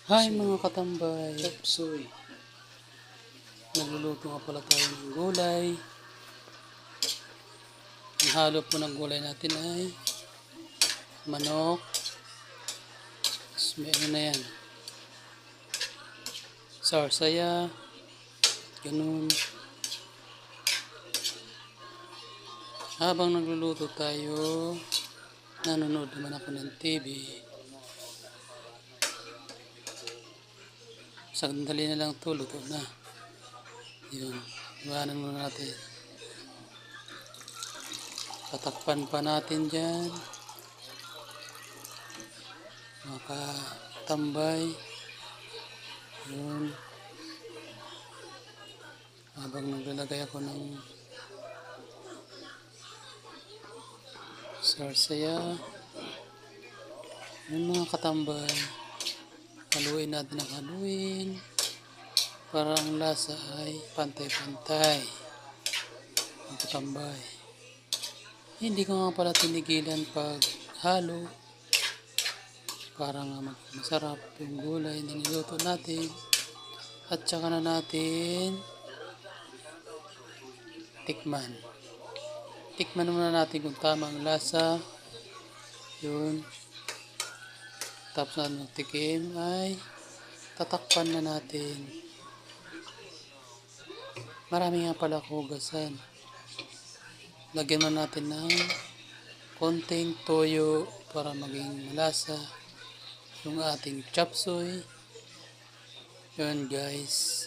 Hi mga katambay, Chopsuey. nagluluto nga pala tayo ng gulay. Ang halo po ng gulay natin ay manok. Tapos may ano na yan, sarsaya, ganun. Habang nagluluto tayo, nanonood naman ako ng TV. Sandali na lang ito, luto na. Yun, iwanan muna natin. Tatakpan pa natin dyan. Mga katambay. Yun. Habang naglalagay ako ng sarsaya. Yun mga katambay. Haluin natin ang haluin. Para ang lasa ay pantay-pantay. Mga katambay. Hindi ko nga pala tinigilan pag halo. Para nga masarap yung gulay na niluto natin. At saka na natin tikman. Tikman muna natin kung tama ang lasa. Yun. Tapos na magtikim ay tatakpan na natin. Marami nga pala hugasan. Lagyan na natin ng konting toyo para maging malasa yung ating chopsuey. Yun guys.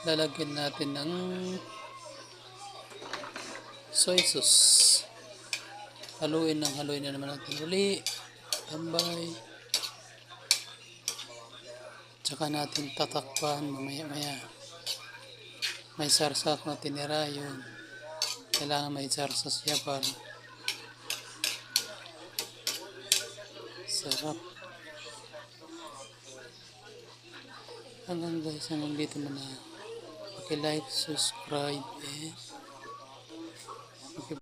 Lalagyan natin ng soy sauce. Haluin na naman natin uli. Tambay. Tsaka natin tatakpan mamaya-maya. May sarsa na tinira yun. Kailangan may sarsa siya para sarap. Hanggang guys, hanggang dito muna. Like, subscribe, and